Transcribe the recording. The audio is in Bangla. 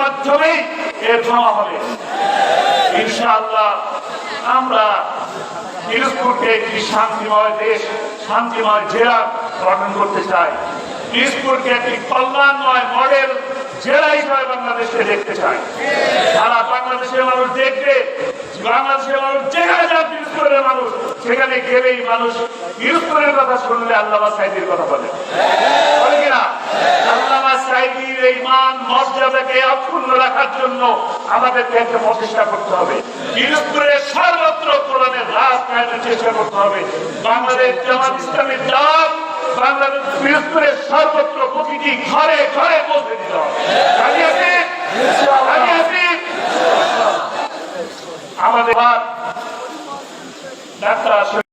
মাধ্যমেই এর ক্ষমা হবে ইনশাআল্লাহ। আমরা পিরোজপুরকে একটি শান্তিময় দেশ, শান্তিময় জেলা গঠন করতে চাই। পিরোজপুরকে একটি কল্যাণময় মডেল জেলা হিসাবে বাংলাদেশকে দেখতে চাই। সারা বাংলাদেশের মানুষ দেখবে, বাংলাদেশের মানুষ যেখানে যান পিরোজপুরের মানুষ সেখানে গেলেই মানুষ পিরোজপুরের কথা শুনলে আল্লামা সাঈদীর কথা বলে কিনা? আল্লামা সাঈদীর এই মান মর্যাদাকে অক্ষুণ্ণ রাখার জন্য আমাদেরকে একটা প্রচেষ্টা করতে হবে। পিরোজপুরের সর্বত্র কোরআনের রাজ কায়েমের চেষ্টা করতে হবে। বাংলাদেশ জামাত ইসলামীর ডাক বাংলাদেশ পিরোজপুরের সর্বত্র প্রতিটি ঘরে ঘরে পৌঁছে দিতে হবে। আমাদের ডাক্তার